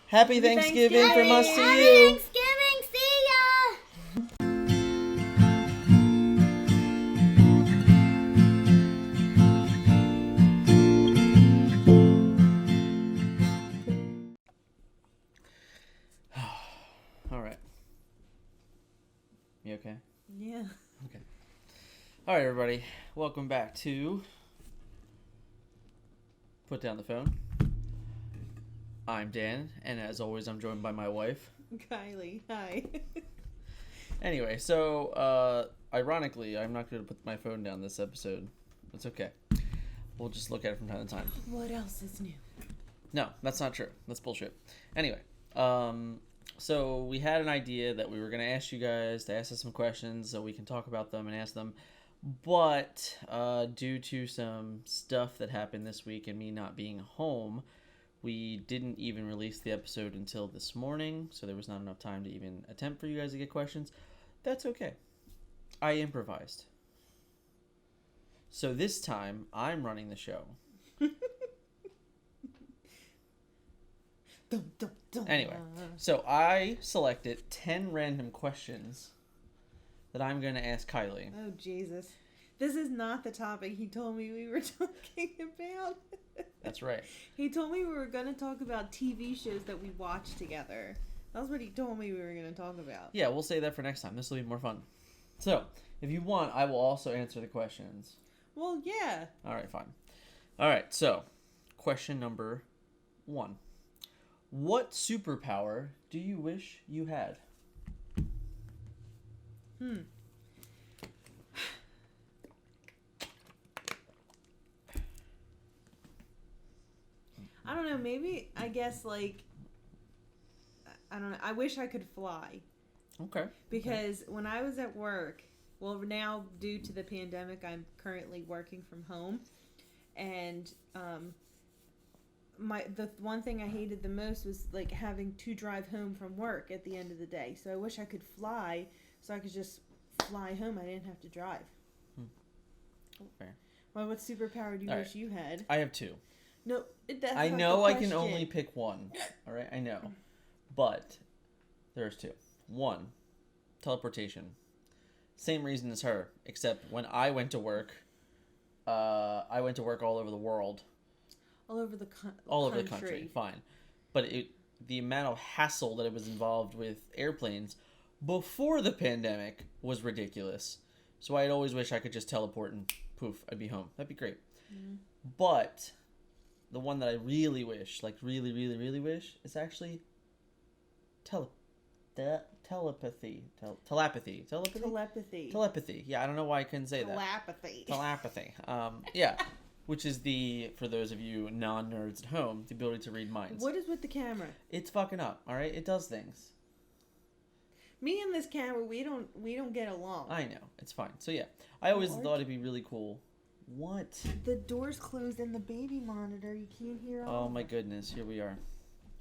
Happy Thanksgiving from us to Happy you. Thanksgiving, see ya! All right. You okay? Yeah. Okay. All right, everybody. Welcome back to Put Down the Phone. I'm Dan, and as always, I'm joined by my wife. Kylie, hi. Anyway, so, ironically, I'm not going to put my phone down this episode. It's okay. We'll just look at it from time to time. What else is new? No, that's not true. That's bullshit. Anyway, so we had an idea that we were going to ask you guys to ask us some questions so we can talk about them and ask them. But due to some stuff that happened this week and me not being home, we didn't even release the episode until this morning. So there was not enough time to even attempt for you guys to get questions. That's okay. I improvised. So this time, I'm running the show. Anyway, so I selected 10 random questions that I'm going to ask Kylie. Oh, Jesus. This is not the topic he told me we were talking about. That's right. He told me we were going to talk about TV shows that we watched together. That's what he told me we were going to talk about. Yeah, we'll save that for next time. This will be more fun. So, if you want, I will also answer the questions. Well, yeah. All right, fine. All right, so question number 1. What superpower do you wish you had? I don't know. Maybe, I guess, like, I don't know. I wish I could fly. Okay. Because when I was at work, well, now due to the pandemic, I'm currently working from home. And the one thing I hated the most was like having to drive home from work at the end of the day. So I wish I could fly so I could just fly home. I didn't have to drive. Fair. Well, what superpower do you wish you had? I have 2. No, that's I not know the I can question. only pick one. All right, I know. But there's 2. 1, teleportation. Same reason as her, except when I went to work, I went to work all over the world. All over the Over the country, fine. But the amount of hassle that it was involved with airplanes before the pandemic was ridiculous. So I'd always wish I could just teleport and poof, I'd be home. That'd be great. Mm-hmm. But the one that I really wish, like really, really, really wish, is actually telepathy. Telepathy. Yeah, I don't know why I couldn't say that. Telepathy. Yeah. Which is for those of you non-nerds at home, the ability to read minds. What is with the camera? It's fucking up, all right? It does things. Me and this camera, we don't get along. I know. It's fine. So yeah, I always thought it'd be really cool. What? The door's closed in the baby monitor. You can't hear all. Oh my goodness, here we are.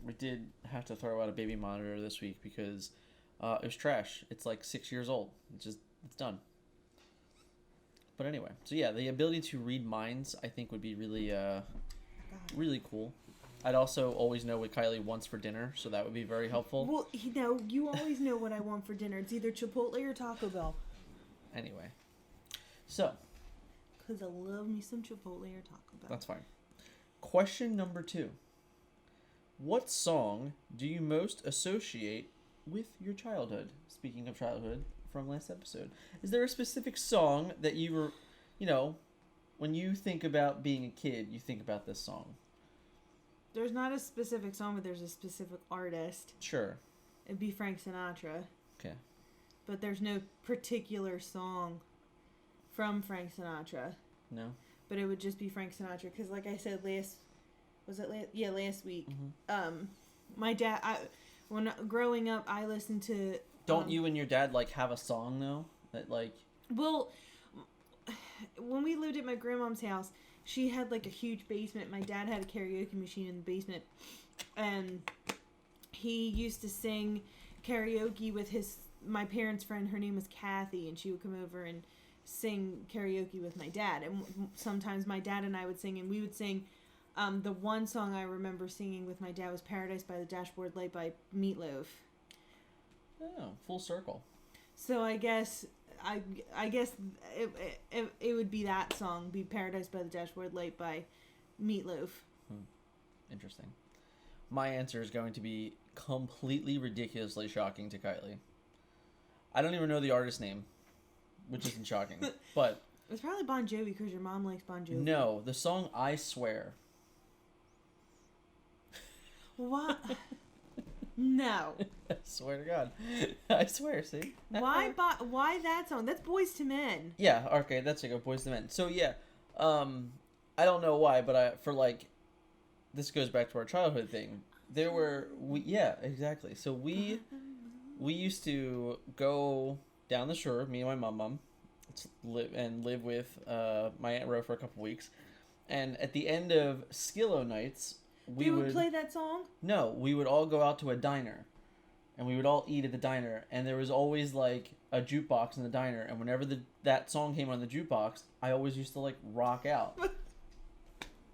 We did have to throw out a baby monitor this week because it was trash. It's like 6 years old. It's done. But anyway, so yeah, the ability to read minds, I think, would be really, really cool. I'd also always know what Kylie wants for dinner, so that would be very helpful. Well, you always know what I want for dinner. It's either Chipotle or Taco Bell. Anyway, so. Because I love me some Chipotle or Taco Bell. That's fine. Question number 2. What song do you most associate with your childhood? Speaking of childhood, from last episode. Is there a specific song that you were, when you think about being a kid, you think about this song? There's not a specific song, but there's a specific artist. Sure. It'd be Frank Sinatra. Okay. But there's no particular song from Frank Sinatra. No? But it would just be Frank Sinatra. Because like I said last week. Mm-hmm. My dad, when growing up, I listened to... Don't you and your dad, have a song, though? That, Well, when we lived at my grandmom's house, she had, a huge basement. My dad had a karaoke machine in the basement. And he used to sing karaoke with my parents' friend. Her name was Kathy. And she would come over and sing karaoke with my dad. And sometimes my dad and I would sing. And we would sing The one song I remember singing with my dad was "Paradise by the Dashboard Light" by Meatloaf. Oh, full circle. So I guess it would be that song, be "Paradise by the Dashboard Light" by Meatloaf. Interesting. My answer is going to be completely ridiculously shocking to Kylie. I don't even know the artist name, which isn't shocking. But It's probably Bon Jovi because your mom likes Bon Jovi. no, the song "I Swear." What? No. I swear to God. I swear, see? Why that song? That's Boys to Men. Yeah, okay, that's like a Boys to Men. So yeah, I don't know why, but this goes back to our childhood thing. Yeah, exactly. So we used to go down the shore, me and my mom, live with my Aunt Ro for a couple weeks, and at the end of Skillo nights, we would play that song? No, we would all go out to a diner, and we would all eat at the diner, and there was always like a jukebox in the diner, and whenever that song came on the jukebox, I always used to like rock out.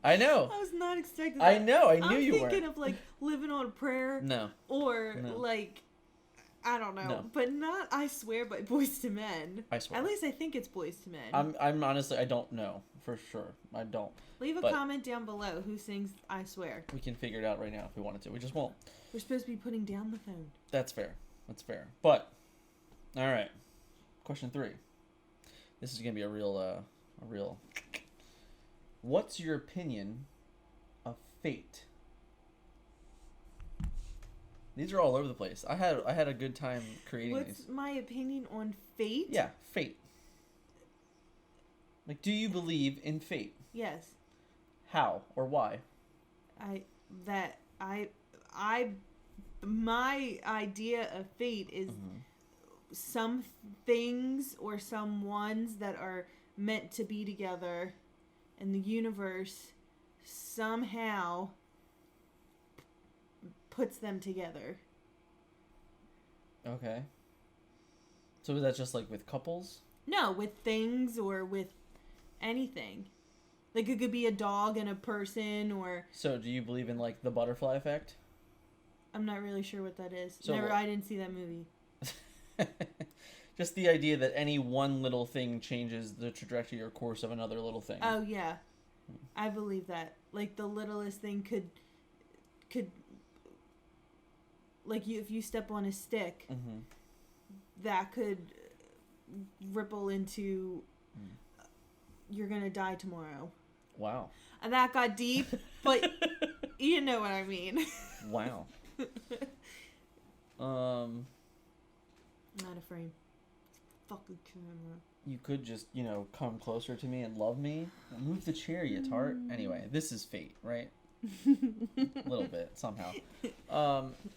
I know. I was not expecting that. I know. I knew you were. I'm thinking of like Living on a Prayer. No. Or like, I don't know, No. but not "I Swear" by Boys to Men. I swear. At least I think it's Boys to Men. I'm honestly, I don't know for sure. I don't. Leave a but comment down below who sings "I Swear." We can figure it out right now if we wanted to. We just won't. We're supposed to be putting down the phone. That's fair. That's fair. But all right. Question 3. This is gonna be a real. What's your opinion of fate? These are all over the place. I had a good time creating these. What's my opinion on fate? Yeah, fate. Like, do you believe in fate? Yes. How or why? My idea of fate is some things or some ones that are meant to be together, and the universe somehow puts them together. Okay. So is that just like with couples? No, with things or with anything. Like it could be a dog and a person, or So do you believe in like the butterfly effect? I'm not really sure what that is. So- I didn't see that movie. Just the idea that any one little thing changes the trajectory or course of another little thing. Oh yeah, I believe that. Like the littlest thing could, like if you step on a stick, that could ripple into you're gonna die tomorrow. Wow. And that got deep, but you know what I mean. Wow. Not a frame. Fucking camera. You could just, come closer to me and love me. Move the chair, you tart. Anyway, this is fate, right? A little bit, somehow.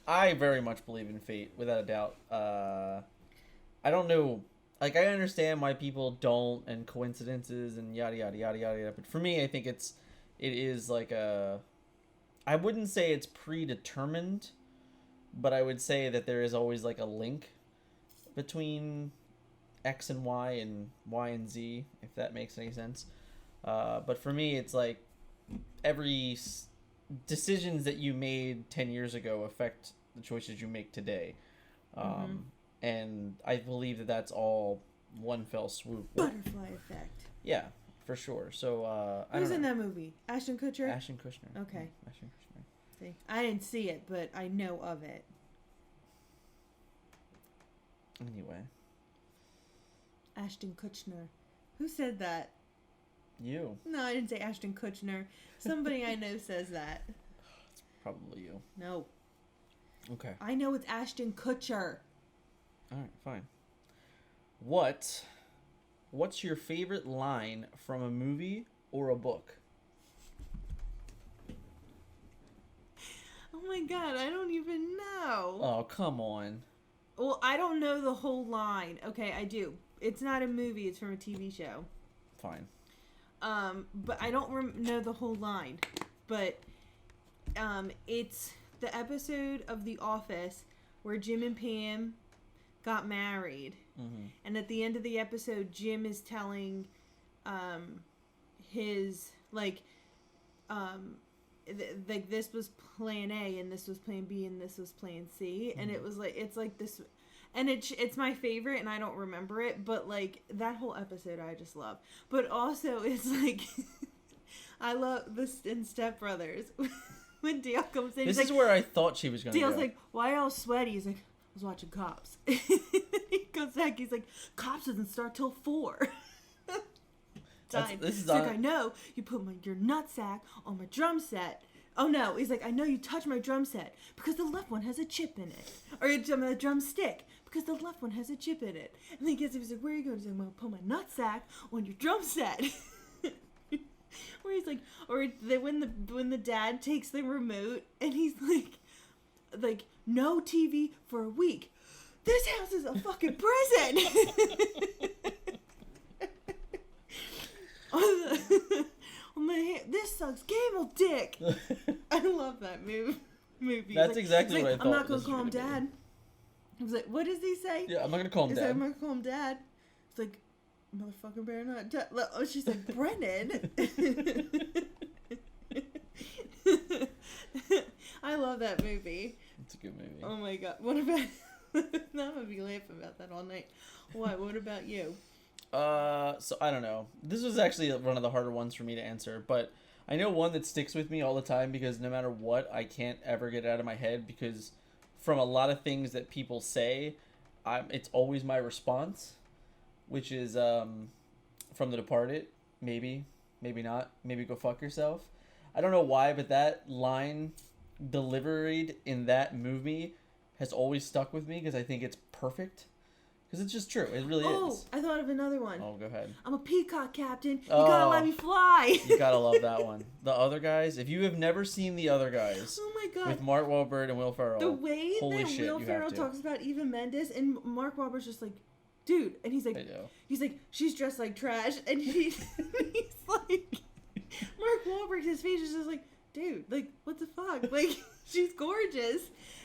I very much believe in fate, without a doubt. I don't know. Like, I understand why people don't, and coincidences, and yada, yada, yada, yada, yada. But for me, I think it is like I wouldn't say it's predetermined, but I would say that there is always like a link between X and Y and Z, if that makes any sense. But for me, it's like every decisions that you made 10 years ago affect the choices you make today. And I believe that that's all one fell swoop. Butterfly effect. Yeah, for sure. So, Who's in that movie? Ashton Kutcher? Ashton Kutcher. Okay. Yeah, Ashton Kutcher. See, I didn't see it, but I know of it. Anyway. Ashton Kutcher. Who said that? You. No, I didn't say Ashton Kutcher. Somebody I know says that. It's probably you. No. Okay. I know it's Ashton Kutcher. Alright, fine. What's your favorite line from a movie or a book? Oh my god, I don't even know. Oh, come on. Well, I don't know the whole line. Okay, I do. It's not a movie, it's from a TV show. Fine. But I don't know the whole line. But, it's the episode of The Office where Jim and Pam got married. And at the end of the episode, Jim is telling, like this was plan A and this was plan B and this was plan C, and it was like it's like this, and it's my favorite, and I don't remember it, but like that whole episode I just love. But also it's like I love this in Step Brothers when Dale comes in. This he's is like, where I thought she was going to go. Dale's like, why are you all sweaty? He's like, I was watching Cops. He comes back, he's like, Cops doesn't start till 4. He's like, I know you put your nutsack on my drum set. Oh no, he's like, I know you touched my drum set because the left one has a chip in it, or a drumstick because the left one has a chip in it. And then he gets, he's like, where are you going? He's like, I'm gonna put my nutsack on your drum set. Where he's like, or when the dad takes the remote and he's like no TV for a week. This house is a fucking prison. This sucks. Gable dick. I love that movie. That's exactly what I thought. I'm not gonna call him Dad. I was like, what does he say? Yeah, I'm not gonna call him Dad. I'm not gonna call him Dad. It's like, motherfucker better not. Oh, she's like, Brennan. I love that movie. It's a good movie. Oh my god. What about? Now I'm gonna be laughing about that all night. What? What about you? So I don't know. This was actually one of the harder ones for me to answer, but I know one that sticks with me all the time because no matter what, I can't ever get it out of my head because from a lot of things that people say, it's always my response, which is from The Departed. Maybe not. Maybe go fuck yourself. I don't know why, but that line delivered in that movie has always stuck with me because I think it's perfect. Because it's just true. It really is. Oh, I thought of another one. Oh, go ahead. I'm a peacock captain. You gotta let me fly. You gotta love that one. The Other Guys. If you have never seen The Other Guys. Oh my god. With Mark Wahlberg and Will Ferrell. The way holy that shit, Will Ferrell talks about Eva Mendes and Mark Wahlberg's just like, dude. And he's like, she's dressed like trash. And he's like, Mark Wahlberg, his face is just like, dude, like, what the fuck? Like, she's gorgeous.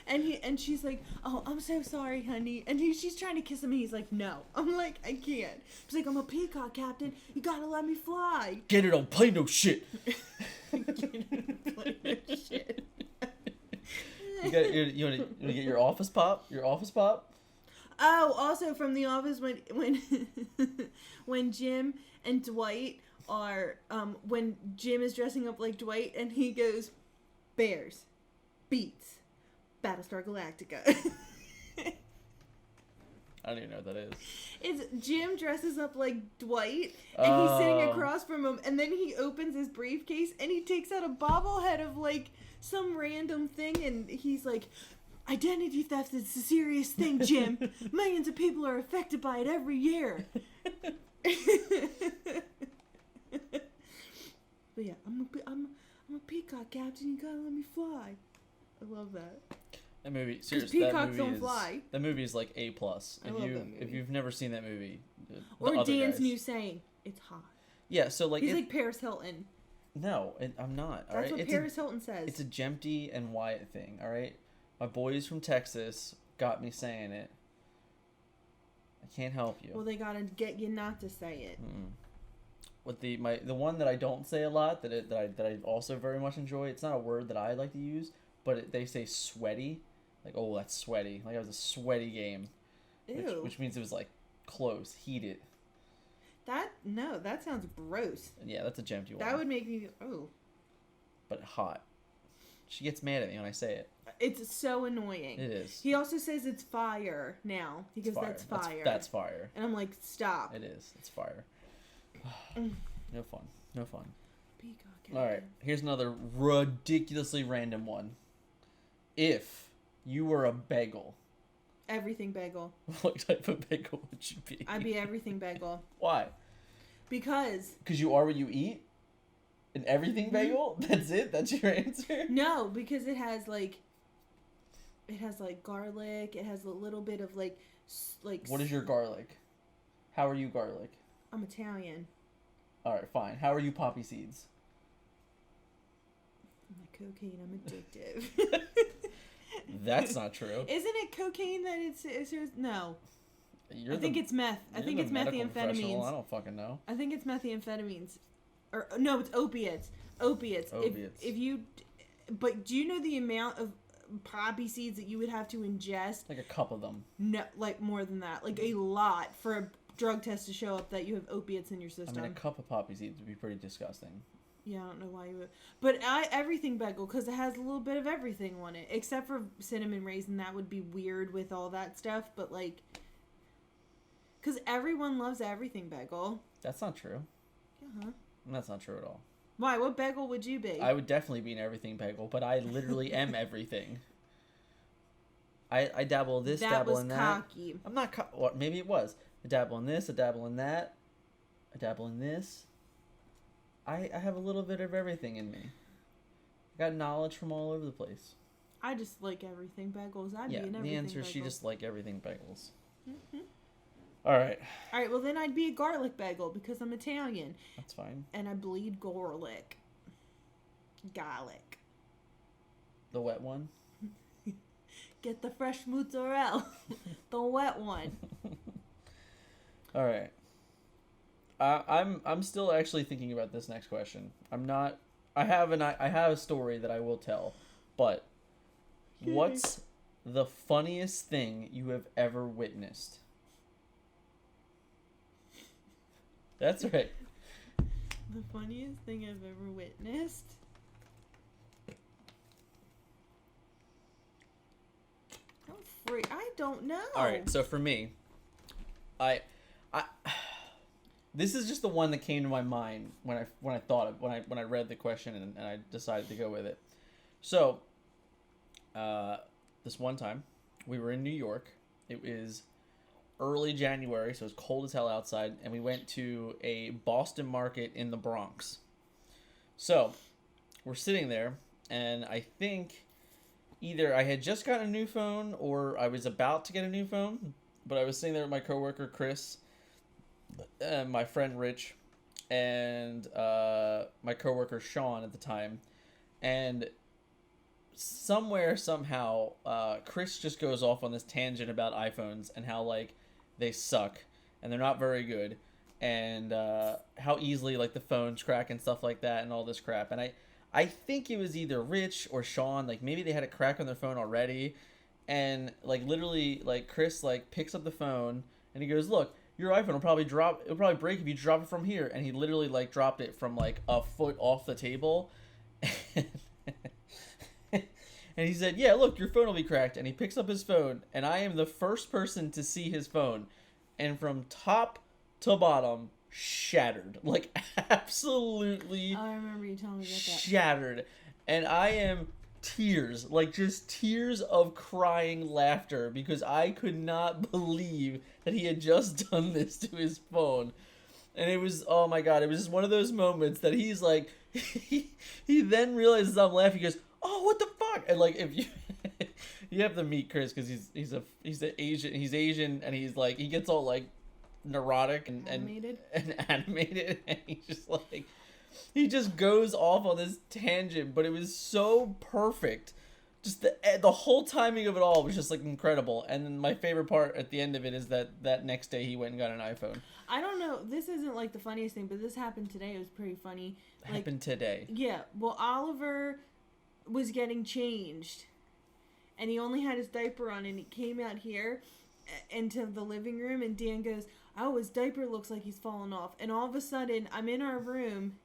And she's like, oh, I'm so sorry, honey. And she's trying to kiss him, and he's like, no. I'm like, I can't. He's like, I'm a peacock captain. You gotta let me fly. Get it on play no shit. Play no shit. You want to get your office pop? Your office pop? Oh, also from The Office when Jim and Dwight are when Jim is dressing up like Dwight and he goes, Bears, beats, Battlestar Galactica. I don't even know what that is. It's Jim dresses up like Dwight and he's sitting across from him and then he opens his briefcase and he takes out a bobblehead of like some random thing and he's like, identity theft is a serious thing, Jim. Millions of people are affected by it every year. But yeah, I'm a peacock captain. You gotta let me fly. I love that. That movie, seriously, peacocks don't fly. That movie is like A+. I love that movie. If you've never seen that movie, or Other Dan's Guys. new saying, it's hot. Yeah, so like he's like Paris Hilton. No, I'm not. That's all right? what Paris Hilton says. It's a Jempty and Wyatt thing. All right, my boys from Texas got me saying it. I can't help you. Well, they gotta get you not to say it. With the one that I don't say a lot that I also very much enjoy. It's not a word that I like to use, but they say sweaty. Like, oh, that's sweaty. Like, it was a sweaty game. Ew. Which means it was, like, close, heated. That sounds gross. Yeah, that's a Jempty one. That would make me, But hot. She gets mad at me when I say it. It's so annoying. It is. He also says it's fire now. He goes, that's fire. That's fire. And I'm like, stop. It is. It's fire. No fun. Peacock. Alright, here's another ridiculously random one. If you were a bagel. Everything bagel. What type of bagel would you be? I'd be everything bagel. Why? Because you are what you eat? An everything bagel? That's it? That's your answer? No, because it has garlic. It has a little bit of like. What is your garlic? How are you garlic? I'm Italian. Alright, fine. How are you poppy seeds? I'm like cocaine. I'm addictive. That's not true. Isn't it cocaine that it's no? I think it's meth. I think it's methamphetamines. I don't fucking know. I think it's methamphetamines. Or no, it's opiates. Opiates. If But do you know the amount of poppy seeds that you would have to ingest? Like a cup of them. No, like more than that. Like a lot for a drug test to show up that you have opiates in your system. I mean, a cup of poppy seeds would be pretty disgusting. Yeah, I don't know why you would. But everything bagel, because it has a little bit of everything on it. Except for cinnamon raisin, that would be weird with all that stuff. But, like, because everyone loves everything bagel. That's not true. Uh-huh. That's not true at all. Why? What bagel would you be? I would definitely be an everything bagel, but I literally am everything. I dabble this, dabble in that. That was cocky. I'm not well, maybe it was. I dabble in this, I dabble in that. I dabble in this. I have a little bit of everything in me. I got knowledge from all over the place. I just like everything bagels. I'd be an everything the answer is bagel. she just like everything bagels. Mm-hmm. All right. All right, well then I'd be a garlic bagel because I'm Italian. That's fine. And I bleed garlic. Garlic. The wet one? Get the fresh mozzarella. The wet one. All right. I'm still actually thinking about this next question. I'm not. I have a story that I will tell, but what's the funniest thing you have ever witnessed? That's right. The funniest thing I've ever witnessed. I don't know. All right. So for me, I this is just the one that came to my mind when I thought of when I read the question and I decided to go with it. So, this one time we were in New York. It was early January, so it was cold as hell outside, and we went to a Boston market in the Bronx. So, we're sitting there, and I think either I had just gotten a new phone or I was about to get a new phone, but I was sitting there with my coworker Chris, my friend Rich, and my coworker Sean at the time, and somehow Chris just goes off on this tangent about iPhones and how like they suck and they're not very good, and how easily like the phones crack and stuff like that and all this crap. And I think it was either Rich or Sean, like maybe they had a crack on their phone already, and like literally like Chris like picks up the phone and he goes, "Look, your iPhone will probably it'll probably break if you drop it from here." And he literally like dropped it from like a foot off the table. And he said, "Yeah, look, your phone will be cracked." And he picks up his phone, and I am the first person to see his phone, and from top to bottom, shattered. Like absolutely I remember you telling me about that. shattered. And I am tears, like just tears of crying laughter, because I could not believe that he had just done this to his phone. And it was, oh my god, it was just one of those moments that he's like, he then realizes I'm laughing. He goes, "Oh, what the fuck?" And like, if you you have to meet Chris, because he's Asian, and he's like, he gets all like neurotic and animated, and he's just like, he just goes off on this tangent, but it was so perfect. Just the whole timing of it all was just like incredible. And then my favorite part at the end of it is that next day he went and got an iPhone. I don't know. This isn't like the funniest thing, but this happened today. It was pretty funny. Like, Happened today. Yeah. Well, Oliver was getting changed, and he only had his diaper on, and he came out here into the living room, and Dan goes, "Oh, his diaper looks like he's fallen off." And all of a sudden, I'm in our room,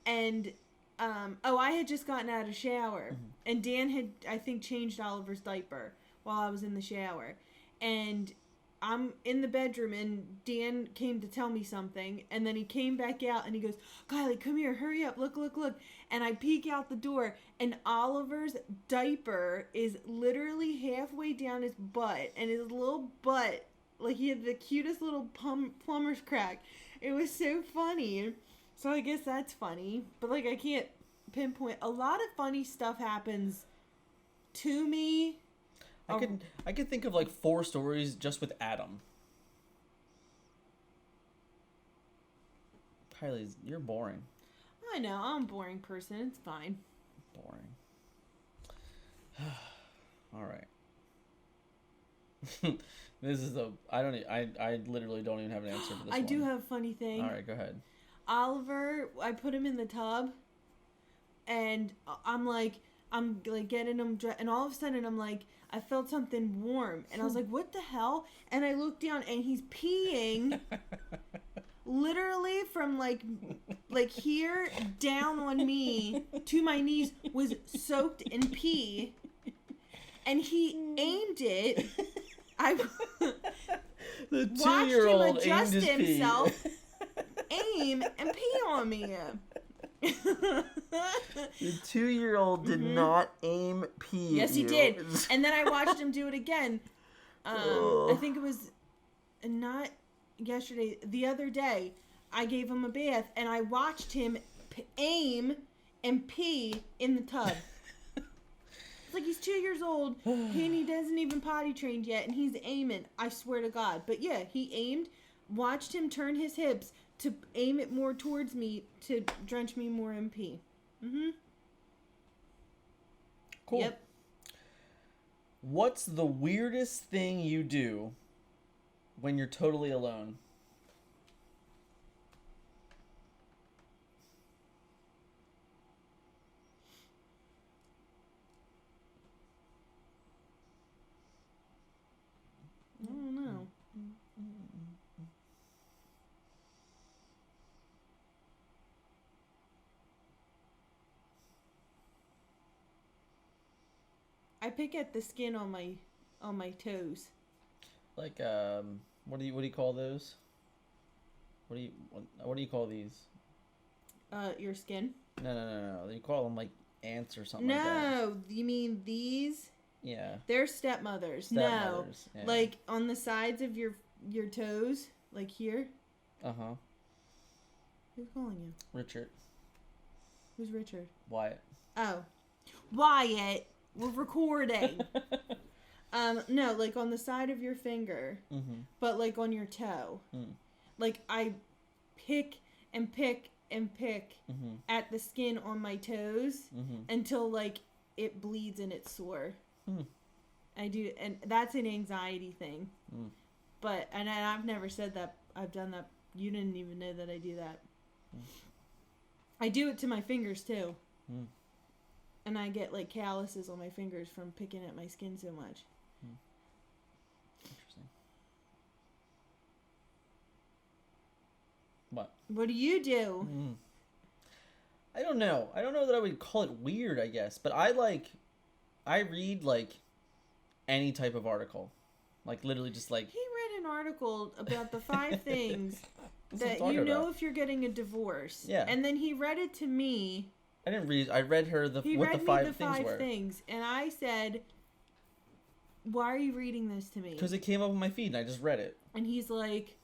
and I had just gotten out of the shower, and Dan had, I think, changed Oliver's diaper while I was in the shower, and I'm in the bedroom, and Dan came to tell me something, and then he came back out, and he goes, "Kylie, come here, hurry up, look, look, look." And I peek out the door, and Oliver's diaper is literally halfway down his butt, and his little butt, like he had the cutest little plumber's crack. It was so funny. So I guess that's funny, but like I can't pinpoint. A lot of funny stuff happens to me. I could think of like 4 stories just with Adam. Kylie, you're boring. I know, I'm a boring person. It's fine. Boring. All right. This is I literally don't even have an answer for this. I do have a funny thing. All right, go ahead. Oliver, I put him in the tub, and I'm like, I'm like getting him dressed, and all of a sudden I'm like, I felt something warm, and I was like, what the hell? And I looked down, and he's peeing, literally from like here down on me to my knees was soaked in pee, and he aimed it. I The watched 2-year-old him adjust aimed his pee. himself, aim, and pee on me. The 2-year-old did not aim pee. Yes, at he you. did. And then I watched him do it again. I think it was not yesterday. The other day, I gave him a bath, and I watched him aim and pee in the tub. It's like he's 2 years old, and he doesn't even potty trained yet, and he's aiming. I swear to God. But yeah, he aimed, watched him turn his hips to aim it more towards me to drench me more in pee. Mm-hmm. Cool. Yep. What's the weirdest thing you do when you're totally alone? I don't know. I pick at the skin on my toes. Like what do you call those? What do you call these? Your skin? No. You call them like ants or something like that. No, you mean these? Yeah. They're stepmothers. Stepmothers, No, yeah. like on the sides of your toes, like here. Uh-huh. Who's calling you? Richard. Who's Richard? Wyatt. Oh, Wyatt. We're recording. No, like on the side of your finger, but like on your toe. Like I pick and pick and pick at the skin on my toes until like it bleeds and it's sore. I do, and that's an anxiety thing. But and I've never said that I've done that. You didn't even know that I do that. I do it to my fingers too. And I get like calluses on my fingers from picking at my skin so much. Interesting. What? What do you do? I don't know. I don't know that I would call it weird, I guess. But I read like any type of article. Like literally just like... He read an article about the 5 things That's what I'm that talking you know about. if you're getting a divorce. Yeah. And then he read it to me. I didn't read. I read her He what read the 5 me the things 5 were. things. And I said, why are you reading this to me? Because it came up on my feed and I just read it. And he's like,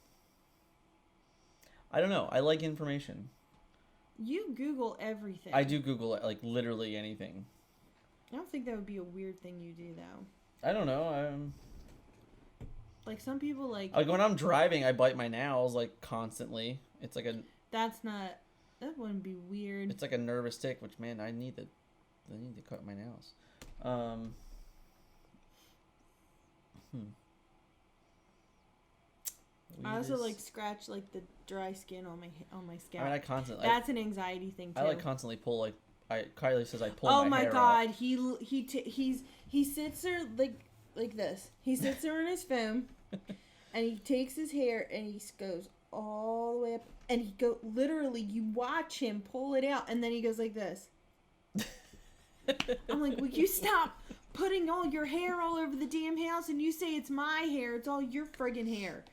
I don't know. I like information. you Google everything. I do Google like literally anything. I don't think that would be a weird thing you do though. I don't know. Like some people like Like when I'm driving, I bite my nails like constantly. It's like that wouldn't be weird. it's like a nervous tick. Which man, I need to cut my nails. I also Weirdest- like scratch like the dry skin on my scalp. I mean, I constantly. That's an anxiety thing too. I like constantly pull like. Kylie says I pull oh my my hair god, out. he sits there like this. He sits there on his phone, and he takes his hair and he goes all the way up, and he literally you watch him pull it out, and then he goes like this. I'm like, will you stop putting all your hair all over the damn house? And you say it's my hair. It's all your friggin' hair.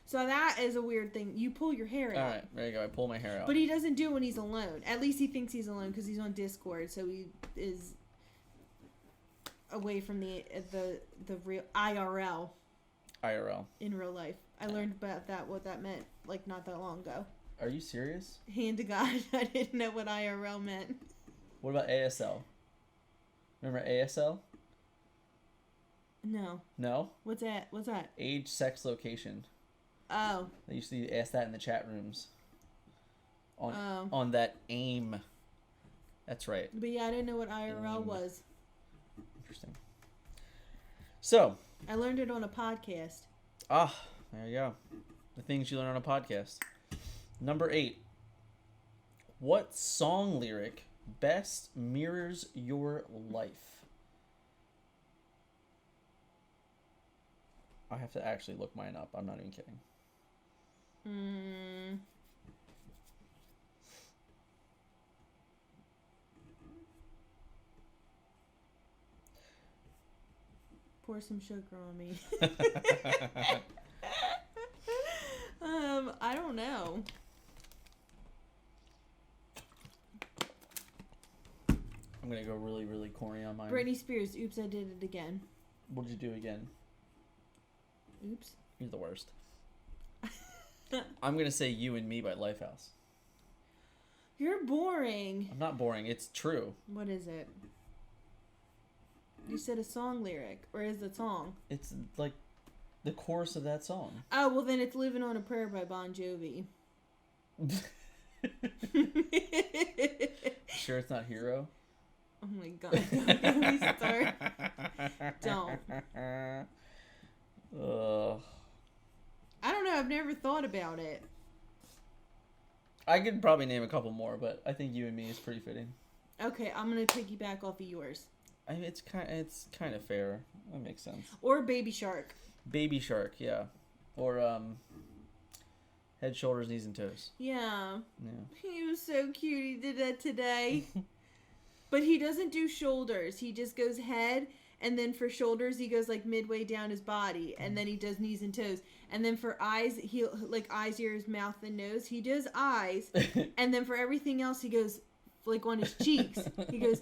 So that is a weird thing. You pull your hair out. All right, there you go. I pull my hair out. But he doesn't do it when he's alone. At least he thinks he's alone because he's on Discord, so he is away from the real IRL in real life. I learned about what that meant like not that long ago. Are you serious? Hand to God, I didn't know what IRL meant. What about ASL? Remember ASL? No. No? What's that? What's that? Age, sex, location. Oh. They used to ask that in the chat rooms. Oh. On that AIM. That's right. But yeah, I didn't know what IRL was. Interesting. So. I learned it on a podcast. There you go. The things you learn on a podcast. Number 8. What song lyric best mirrors your life. I have to actually look mine up. I'm not even kidding. Pour some sugar on me. I don't know. I'm gonna go really, really corny on mine. Britney Spears, oops, I did it again. What'd you do again? Oops. You're the worst. I'm gonna say You and Me by Lifehouse. You're boring. I'm not boring. It's true. What is it? You said a song lyric, or is it song? It's like the chorus of that song. Oh, well then it's Living on a Prayer by Bon Jovi. Sure it's not Hero? Oh my god, don't get me started. Don't. I don't know, I've never thought about it. I could probably name a couple more, but I think You and Me is pretty fitting. Okay, I'm gonna piggyback off of yours. I mean, it's kind of fair. That makes sense. Or Baby Shark. Baby Shark, yeah. Or Head, Shoulders, Knees, and Toes. Yeah. Yeah. He was so cute. He did that today. But he doesn't do shoulders. He just goes head, and then for shoulders he goes like midway down his body, and then he does knees and toes. And then for eyes, he like eyes, ears, mouth, and nose. He does eyes, and then for everything else he goes like on his cheeks. He goes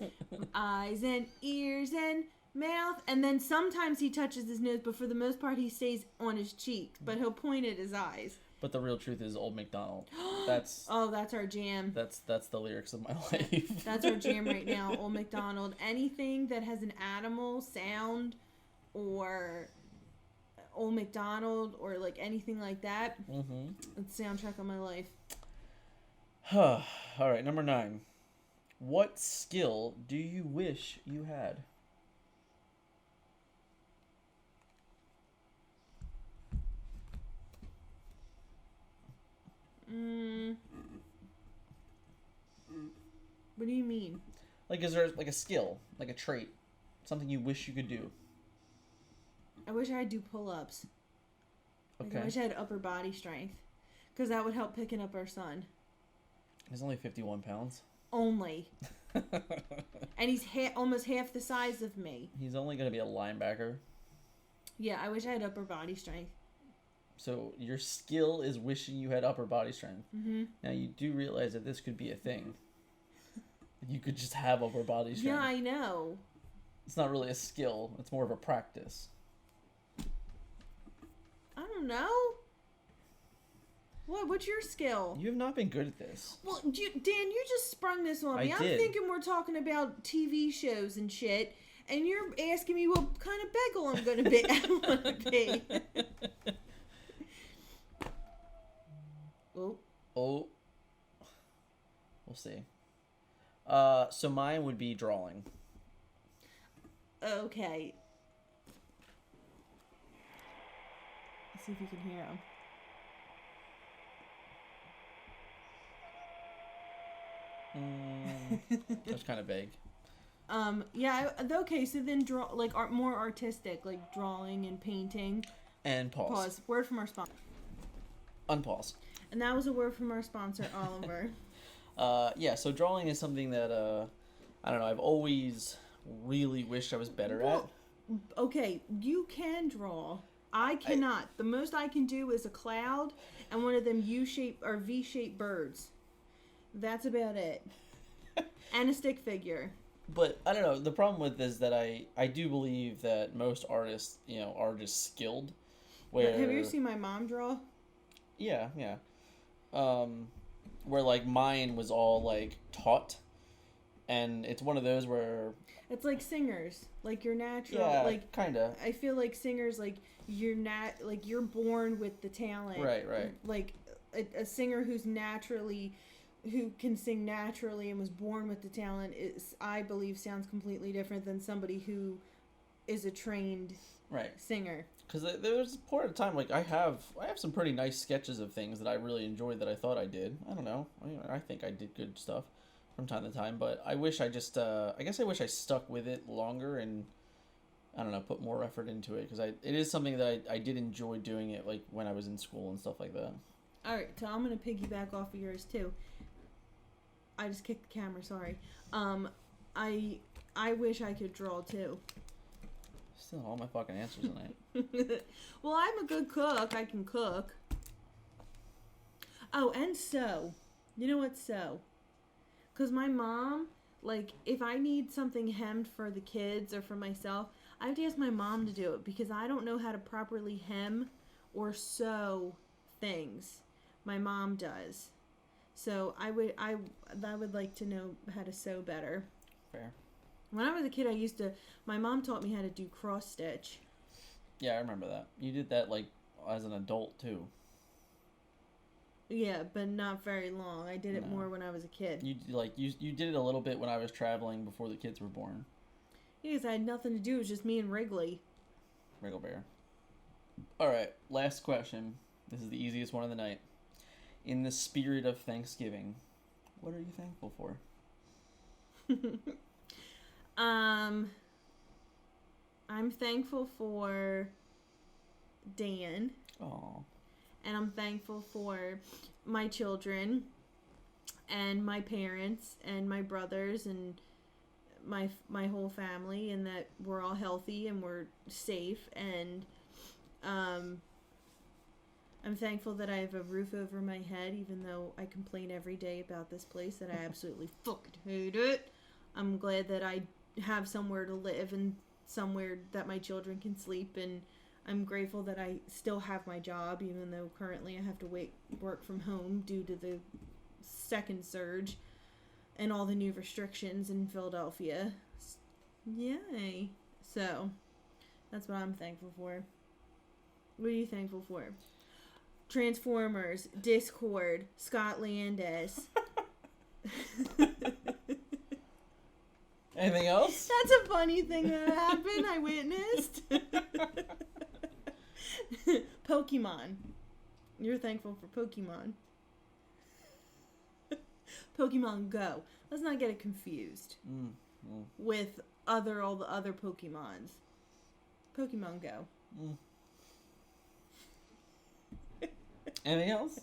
eyes and ears and mouth, and then sometimes he touches his nose, but for the most part he stays on his cheeks, but he'll point at his eyes. But the real truth is Old MacDonald. That's our jam. That's the lyrics of my life. That's our jam right now. Old MacDonald. Anything that has an animal sound or Old MacDonald or like anything like that. It's the soundtrack of my life. All right, number 9. What skill do you wish you had? What do you mean? Like, is there like a skill, like a trait, something you wish you could do? I wish I could do pull-ups. Like, Okay. I wish I had upper body strength. Because that would help picking up our son. He's only 51 pounds. Only. And he's almost half the size of me. He's only going to be a linebacker. Yeah, I wish I had upper body strength. So your skill is wishing you had upper body strength. Mm-hmm. Now you do realize that this could be a thing. You could just have upper body strength. Yeah, I know. It's not really a skill. It's more of a practice. I don't know. What's your skill? You have not been good at this. Well, Dan, you just sprung this on me. I I'm did. thinking we're talking about TV shows and shit, and you're asking me what kind of bagel I'm going to be. I want to be. Oh. We'll see. So mine would be drawing. Okay. Let's see if you can hear him. That's kind of vague. Yeah. Okay. So then draw like more artistic, like drawing and painting. And pause. Pause. Word from our sponsor. Unpause. And that was a word from our sponsor, Oliver. Yeah. So drawing is something that I don't know. I've always really wished I was better at. Okay, you can draw. I cannot. The most I can do is a cloud and one of them U-shaped or V-shaped birds. That's about it. And a stick figure. But I don't know. The problem with this is that I do believe that most artists, are just skilled. Where Have you ever seen my mom draw? Yeah. Where like mine was all like taught, and it's one of those where It's like singers, like you're natural. yeah, like kinda. I feel like singers, like you're born with the talent. Right. Like a singer who can sing naturally and was born with the talent is, I believe, sounds completely different than somebody who is a trained singer. Because there was a point of time, like, I have some pretty nice sketches of things that I really enjoyed that I thought I did. I don't know. I think I did good stuff. from time to time, but I wish I just, I guess I wish I stuck with it longer and, I don't know, put more effort into it, because it is something that I did enjoy doing it, like, when I was in school and stuff like that. Alright, so I'm going to piggyback off of yours, too. I just kicked the camera, sorry. I wish I could draw, too. Still, all my fucking answers tonight. Well, I'm a good cook. I can cook. Oh, and sew. You know what, sew? Because my mom, like, if I need something hemmed for the kids or for myself, I have to ask my mom to do it because I don't know how to properly hem or sew things. My mom does. So I would like to know how to sew better. Fair. When I was a kid, my mom taught me how to do cross stitch. Yeah, I remember that. You did that, like, as an adult, too. Yeah, but not very long. I did it more when I was a kid. You did it a little bit when I was traveling before the kids were born. Yeah, because I had nothing to do. It was just me and Wrigley. Wriggle Bear. Alright, last question. This is the easiest one of the night. In the spirit of Thanksgiving, what are you thankful for? I'm thankful for Dan. Aw. And I'm thankful for my children and my parents and my brothers and my whole family, and that we're all healthy and we're safe, and I'm thankful that I have a roof over my head, even though I complain every day about this place that I absolutely fucking hate it. I'm glad that I have somewhere to live and somewhere that my children can sleep, and I'm grateful that I still have my job, even though currently I have to work from home due to the second surge and all the new restrictions in Philadelphia. Yay. So, that's what I'm thankful for. What are you thankful for? Transformers, Discord, Scott Landis. Anything else? That's a funny thing that happened. I witnessed. Pokemon. You're thankful for Pokemon. Pokemon Go. Let's not get it confused with all the other Pokemons. Pokemon Go. Anything else?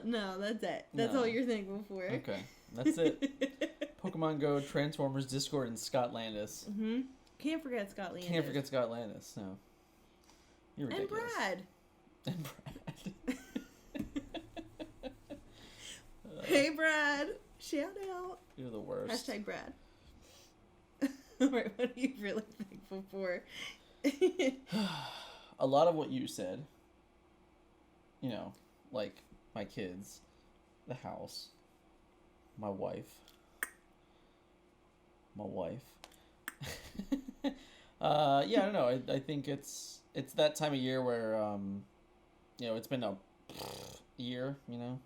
No, that's it. That's all you're thankful for. Okay, that's it. Pokemon Go, Transformers, Discord, and Scott Landis. Mm-hmm. Can't forget Scott Landis. Can't forget Scott Landis. No. You're ridiculous. And Brad. And Brad. Hey, Brad. Shout out. You're the worst. Hashtag Brad. Alright, what are you really thankful for? A lot of what you said. You know, like my kids, the house, my wife. Yeah, I don't know. I think it's that time of year where you know, it's been a year, you know.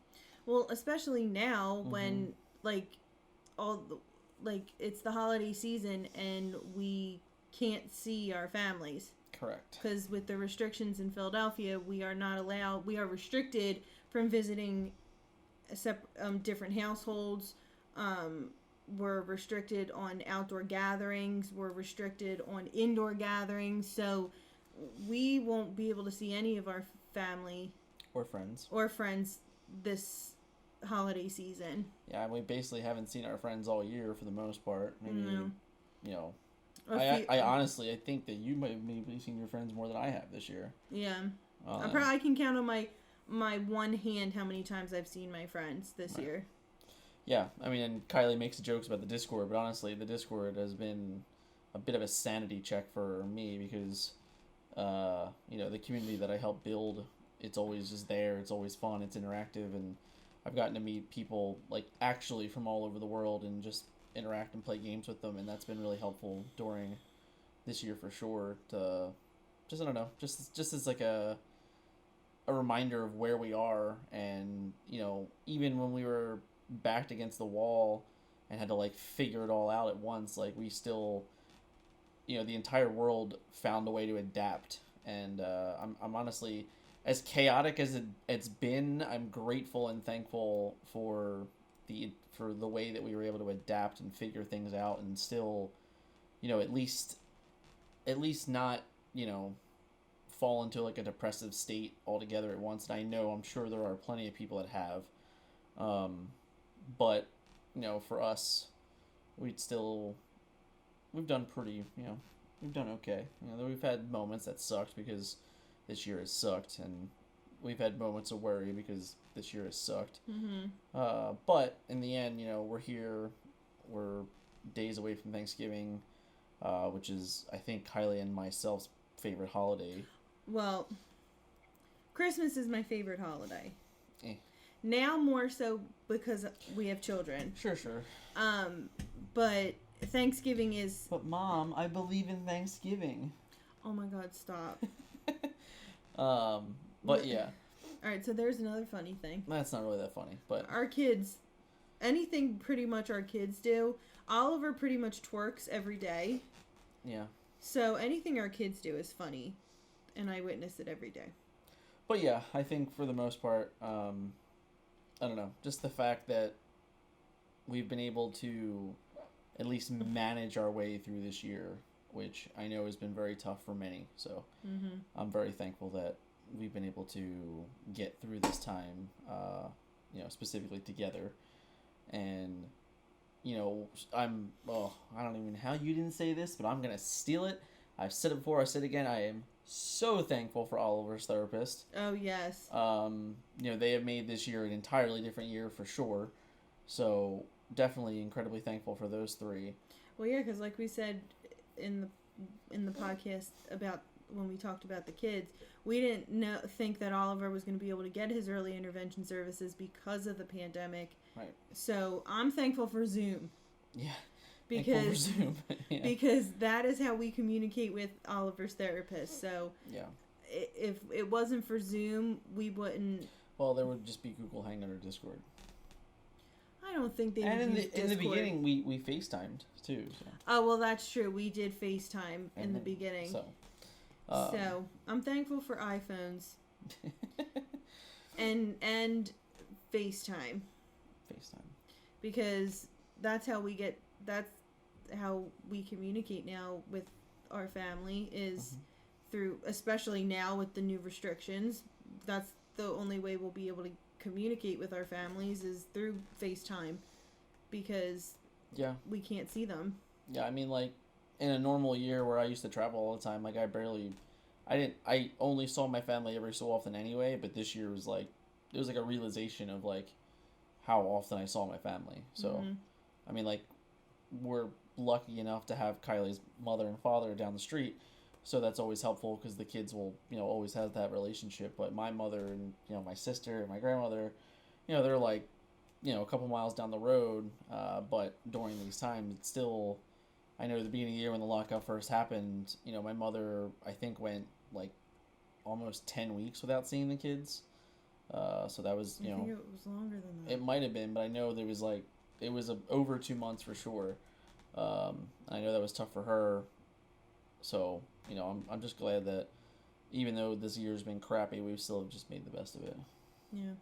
Well, especially now when it's the holiday season and we can't see our families. Correct. Because with the restrictions in Philadelphia, we are restricted from visiting different households. We're restricted on outdoor gatherings. We're restricted on indoor gatherings. So we won't be able to see any of our family or friends this holiday season. Yeah, we basically haven't seen our friends all year for the most part. Maybe, you know, I honestly, I think that you might have maybe seen your friends more than I have this year. Yeah. I can count on my one hand how many times I've seen my friends this year. Yeah, I mean, and Kylie makes jokes about the Discord, but honestly, the Discord has been a bit of a sanity check for me because, you know, the community that I help build, it's always just there, it's always fun, it's interactive, and I've gotten to meet people, like, actually from all over the world and just interact and play games with them, and that's been really helpful during this year for sure to just, I don't know, just as like a reminder of where we are, and, you know, even when we were backed against the wall and had to, like, figure it all out at once, like, we still, you know, the entire world found a way to adapt, and I'm honestly as chaotic as it's been, I'm grateful and thankful for the way that we were able to adapt and figure things out and still, at least not, fall into like a depressive state altogether at once. And I'm sure there are plenty of people that have, but for us, we've done pretty, we've done okay. We've had moments that sucked because this year has sucked, and we've had moments of worry because this year has sucked. Mm-hmm. But in the end, we're here. We're days away from Thanksgiving, which is, I think, Kylie and myself's favorite holiday. Well, Christmas is my favorite holiday. Eh. Now more so because we have children. Sure. But Thanksgiving is... But Mom, I believe in Thanksgiving. Oh my God, stop. But yeah. Alright, so there's another funny thing. That's not really that funny, but... Our kids, anything pretty much our kids do, Oliver pretty much twerks every day. Yeah. So anything our kids do is funny, and I witness it every day. But yeah, I think for the most part, I don't know, just the fact that we've been able to at least manage our way through this year, which I know has been very tough for many. So I'm very thankful that we've been able to get through this time, specifically together. And, I don't even know how you didn't say this, but I'm going to steal it. I've said it before, I said it again, I am so thankful for Oliver's therapist. Oh, yes. They have made this year an entirely different year for sure. So definitely incredibly thankful for those three. Well, yeah, because like we said in the podcast about when we talked about the kids, we didn't think that Oliver was going to be able to get his early intervention services because of the pandemic. Right. So I'm thankful for Zoom. Yeah. Because Zoom. Yeah. Because that is how we communicate with Oliver's therapist. So yeah, if it wasn't for Zoom, we wouldn't. Well, there would just be Google Hangout or Discord. I don't think they. And would in the beginning, we FaceTimed too. So. Oh well, that's true. We did FaceTime in the beginning. So I'm thankful for iPhones. and FaceTime. Because that's how we communicate now with our family is through, especially now with the new restrictions. That's the only way we'll be able to communicate with our families is through FaceTime, because we can't see them. Yeah, I mean, like in a normal year where I used to travel all the time, like I only saw my family every so often anyway, but this year was like, it was like a realization of like how often I saw my family. So, I mean, like, we're lucky enough to have Kylie's mother and father down the street, so that's always helpful because the kids will, always have that relationship. But my mother and, my sister and my grandmother, they're like, a couple miles down the road, but during these times, it's still, I know at the beginning of the year when the lockout first happened, my mother, I think, went, like, almost 10 weeks without seeing the kids. So that was, I think it was longer than that. It might have been, but I know there was, like, it was over 2 months for sure. I know that was tough for her. So, I'm just glad that even though this year's been crappy, we still have just made the best of it. Yeah.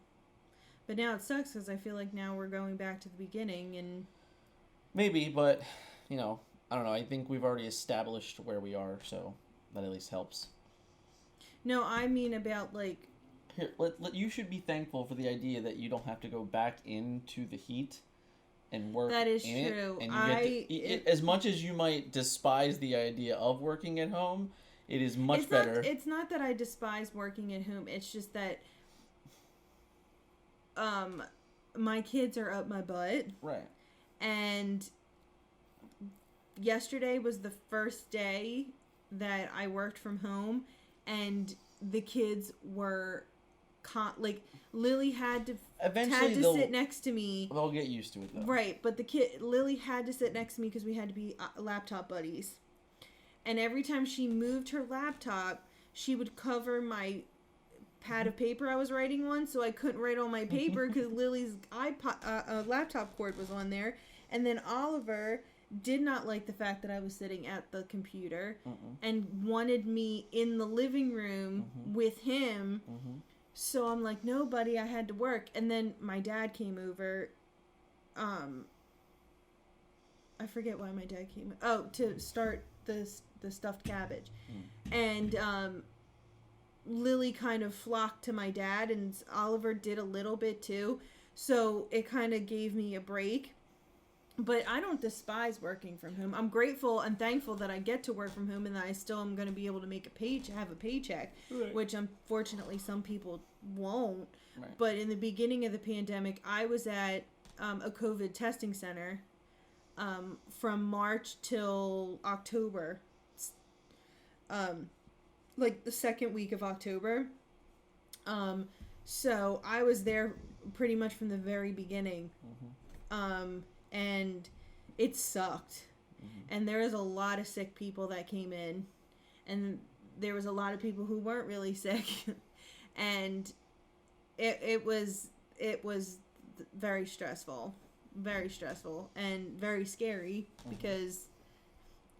But now it sucks because I feel like now we're going back to the beginning and... Maybe, but, I don't know. I think we've already established where we are, so that at least helps. No, I mean about, like... Here, you should be thankful for the idea that you don't have to go back into the heat and work. That is in true. It, and as much as you might despise the idea of working at home, it is much better. It's not that I despise working at home. It's just that my kids are up my butt. Right. And yesterday was the first day that I worked from home, and the kids were Lily had to sit next to me. They'll get used to it though. Right, but Lily had to sit next to me because we had to be laptop buddies. And every time she moved her laptop, she would cover my pad of paper I was writing on, so I couldn't write on my paper because Lily's laptop cord was on there. And then Oliver did not like the fact that I was sitting at the computer Mm-mm. and wanted me in the living room with him. So I'm like, no, buddy, I had to work. And then my dad came over. I forget why my dad came. Oh, to start the stuffed cabbage. And Lily kind of flocked to my dad, and Oliver did a little bit too. So it kind of gave me a break. But I don't despise working from home. I'm grateful and thankful that I get to work from home and that I still am going to be able to have a paycheck, Right. which unfortunately some people won't. Right. But in the beginning of the pandemic, I was at a COVID testing center from March till October, like the second week of October. So I was there pretty much from the very beginning. And it sucked. And there was a lot of sick people that came in, and there was a lot of people who weren't really sick. And it was very stressful and very scary, because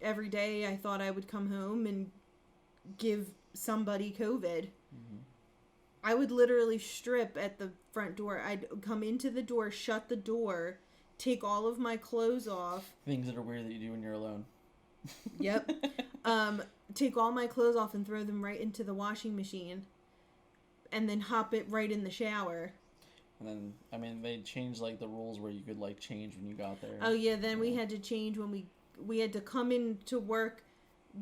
every day I thought I would come home and give somebody COVID. I would literally strip at the front door. I'd come into the door, shut the door, take all of my clothes off. Things that are weird that you do when you're alone. Yep. Take all my clothes off and throw them right into the washing machine, and then hop it right in the shower. And then, I mean, they changed, like, the rules where you could, like, change when you got there. Oh, yeah, then we had to change when we had to come into work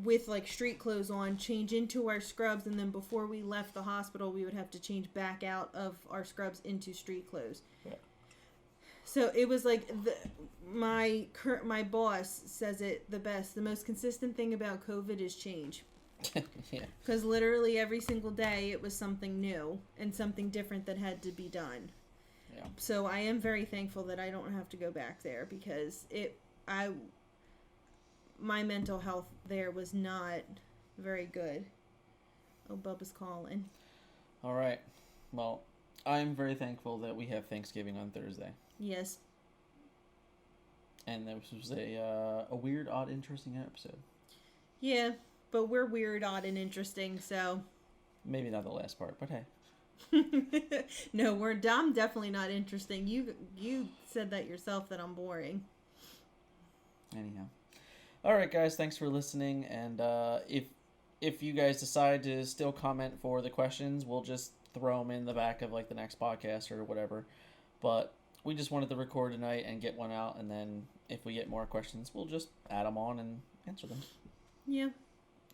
with, like, street clothes on, change into our scrubs, and then before we left the hospital, we would have to change back out of our scrubs into street clothes. Yeah. So it was like, my boss says it the best. The most consistent thing about COVID is change. Yeah. Because literally every single day it was something new and something different that had to be done. Yeah. So I am very thankful that I don't have to go back there, because my mental health there was not very good. Oh, Bubba's calling. All right. Well, I'm very thankful that we have Thanksgiving on Thursday. Yes. And this was a weird, odd, interesting episode. Yeah, but we're weird, odd, and interesting, so. Maybe not the last part, but hey. No, I'm definitely not interesting. You said that yourself, that I'm boring. Anyhow. All right, guys. Thanks for listening. And if you guys decide to still comment for the questions, we'll just throw them in the back of, like, the next podcast or whatever. But we just wanted to record tonight and get one out, and then if we get more questions, we'll just add them on and answer them. Yeah.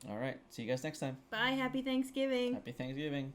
All right. See you guys next time. Bye. Happy Thanksgiving. Happy Thanksgiving.